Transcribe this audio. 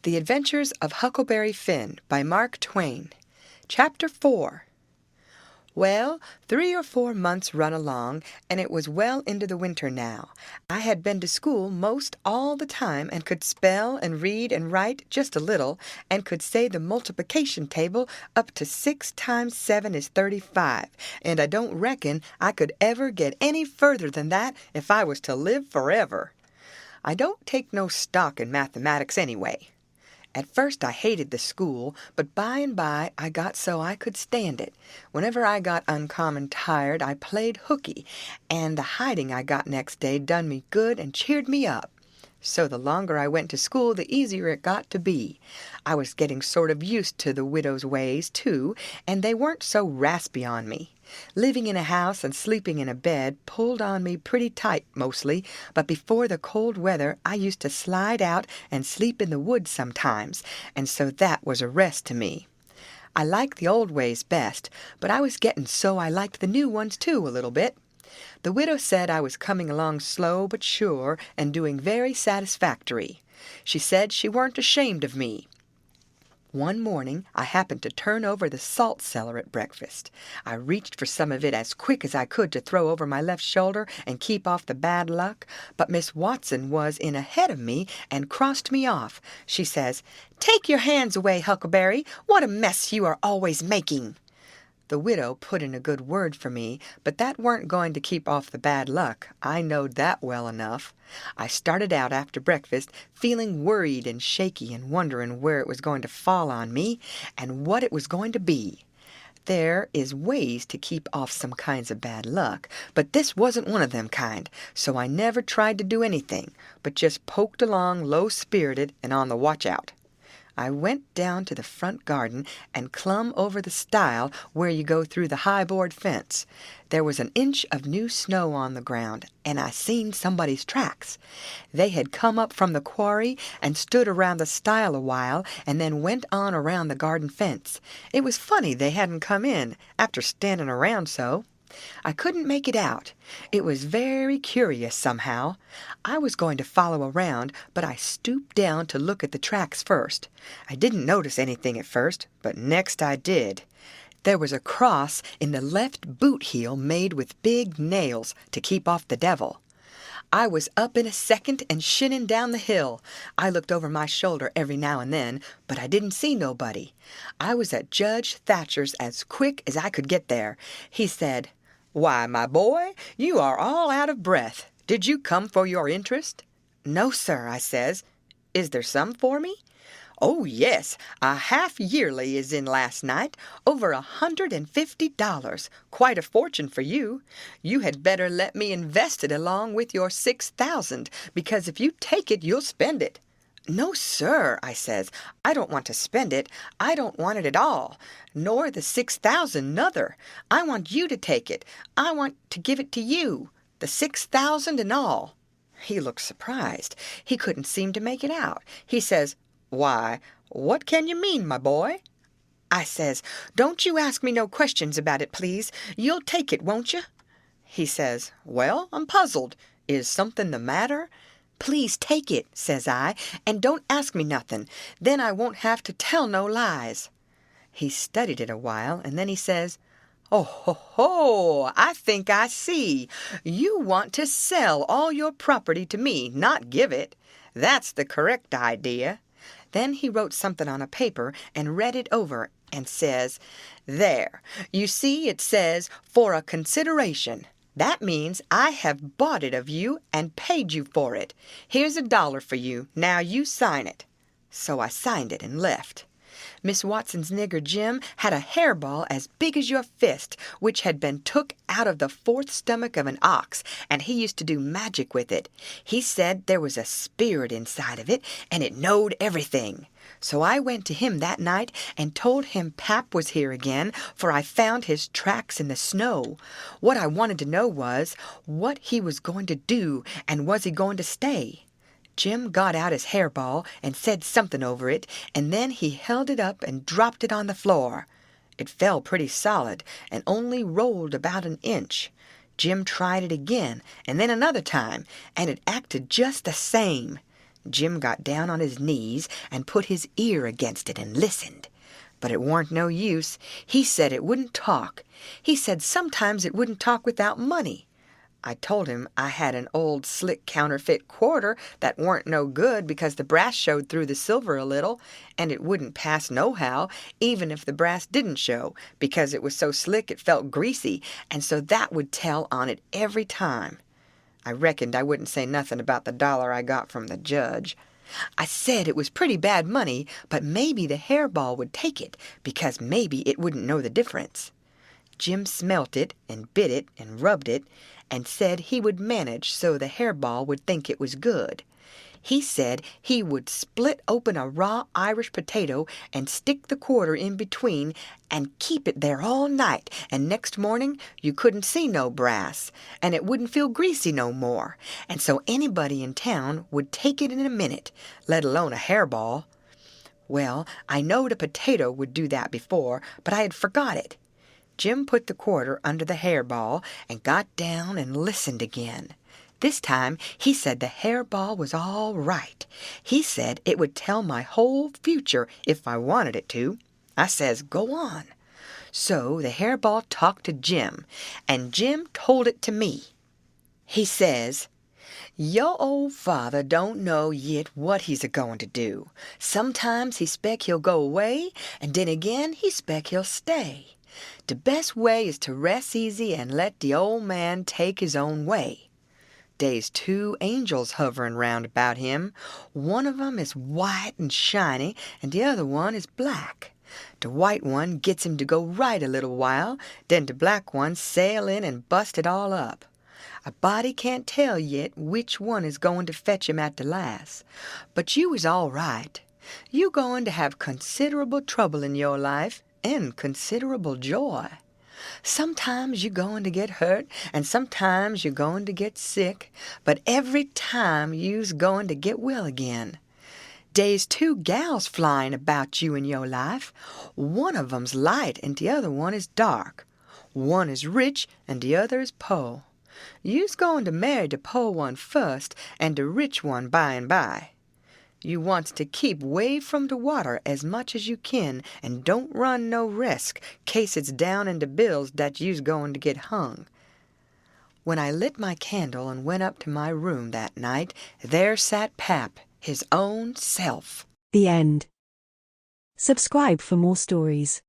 The Adventures of Huckleberry Finn by Mark Twain. Chapter 4. Well, 3 or 4 months run along, and it was well into the winter now. I had been to school most all the time, and could spell and read and write just a little, and could say the multiplication table up to 6 times 7 is 35, and I don't reckon I could ever get any further than that if I was to live forever. I don't take no stock in mathematics anyway. At first I hated the school, but by and by I got so I could stand it. Whenever I got uncommon tired, I played hooky, and the hiding I got next day done me good and cheered me up. So the longer I went to school, the easier it got to be. I was getting sort of used to the widow's ways, too, and they weren't so raspy on me. Living in a house and sleeping in a bed pulled on me pretty tight mostly, but before the cold weather I used to slide out and sleep in the woods sometimes, and so that was a rest to me. I liked the old ways best, but I was getting so I liked the new ones too a little bit. The widow said I was coming along slow but sure and doing very satisfactory. She said she weren't ashamed of me. One morning I happened to turn over the salt cellar at breakfast. I reached for some of it as quick as I could to throw over my left shoulder and keep off the bad luck, but Miss Watson was in ahead of me and crossed me off. She says, "Take your hands away, Huckleberry. What a mess you are always making." The widow put in a good word for me, but that weren't going to keep off the bad luck. I knowed that well enough. I started out after breakfast feeling worried and shaky and wondering where it was going to fall on me and what it was going to be. There is ways to keep off some kinds of bad luck, but this wasn't one of them kind, so I never tried to do anything, but just poked along low-spirited and on the watch-out. I went down to the front garden and clumb over the stile where you go through the high board fence. There was an inch of new snow on the ground, and I seen somebody's tracks. They had come up from the quarry and stood around the stile a while, and then went on around the garden fence. It was funny they hadn't come in, after standing around so. I couldn't make it out. It was very curious somehow. I was going to follow around, but I stooped down to look at the tracks first. I didn't notice anything at first, but next I did. There was a cross in the left boot heel made with big nails to keep off the devil. I was up in a second and shinning down the hill. I looked over my shoulder every now and then, but I didn't see nobody. I was at Judge Thatcher's as quick as I could get there. He said, "Why, my boy, you are all out of breath. Did you come for your interest?" "No, sir," I says. "Is there some for me?" "Oh, yes, a half-yearly is in last night, over $150, quite a fortune for you. You had better let me invest it along with your 6,000, because if you take it, you'll spend it." "No, sir," I says, "I don't want to spend it. I don't want it at all, nor the 6,000 nother. I want you to take it. I want to give it to you, the 6,000 and all." He looked surprised. He couldn't seem to make it out. He says, "Why, what can you mean, my boy?" I says, "Don't you ask me no questions about it, please. You'll take it, won't you?" He says, "Well, I'm puzzled. Is something the matter?" "Please take it," says I, "and don't ask me nothing. Then I won't have to tell no lies." He studied it a while, and then he says, "Oh, ho, ho, I think I see. You want to sell all your property to me, not give it. That's the correct idea." Then he wrote something on a paper and read it over and says, "There, you see it says, 'for a consideration.' That means I have bought it of you and paid you for it. Here's $1 for you. Now you sign it." So I signed it and left. Miss Watson's nigger Jim had a hairball as big as your fist, which had been took out of the 4th stomach of an ox, and he used to do magic with it. He said there was a spirit inside of it, and it knowed everything. So I went to him that night and told him Pap was here again, for I found his tracks in the snow. What I wanted to know was what he was going to do, and was he going to stay? Jim got out his hairball and said something over it, and then he held it up and dropped it on the floor. It fell pretty solid, and only rolled about an inch. Jim tried it again, and then another time, and it acted just the same. Jim got down on his knees and put his ear against it and listened. But it warn't no use. He said it wouldn't talk. He said sometimes it wouldn't talk without money. I told him I had an old slick counterfeit quarter that warn't no good because the brass showed through the silver a little, and it wouldn't pass nohow, even if the brass didn't show, because it was so slick it felt greasy, and so that would tell on it every time. I reckoned I wouldn't say nothing about the dollar I got from the judge. I said it was pretty bad money, but maybe the hairball would take it, because maybe it wouldn't know the difference. Jim smelt it and bit it and rubbed it and said he would manage so the hairball would think it was good. He said he would split open a raw Irish potato and stick the quarter in between and keep it there all night, and next morning you couldn't see no brass, and it wouldn't feel greasy no more, and so anybody in town would take it in a minute, let alone a hairball. Well, I knowed a potato would do that before, but I had forgot it. Jim put the quarter under the hairball and got down and listened again. This time he said the hairball was all right. He said it would tell my whole future if I wanted it to. I says, go on. So the hairball talked to Jim, and Jim told it to me. He says, "Yo' old father don't know yit what he's a-goin' to do. Sometimes he spec he'll go away, and den again he spec he'll stay. De best way is to rest easy and let de old man take his own way. Dey's 2 angels hoverin' round about him. One of 'em is white and shiny, and de other one is black. De white one gets him to go right a little while, den de black one sail in and bust it all up. A body can't tell yit which one is goin' to fetch him at de last. But you is all right. You goin' to have considerable trouble in your life, and considerable joy. Sometimes you're going to get hurt, and sometimes you're going to get sick, but every time you's going to get well again. Dey's 2 gals flying about you in your life. One of 'em's light, and the other one is dark. One is rich, and the other is po'. You's going to marry the po' one first, and the rich one by and by. You wants to keep way from the water as much as you kin, and don't run no risk, case it's down in the bills dat you's going to get hung." When I lit my candle and went up to my room that night, there sat Pap, his own self. The end. Subscribe for more stories.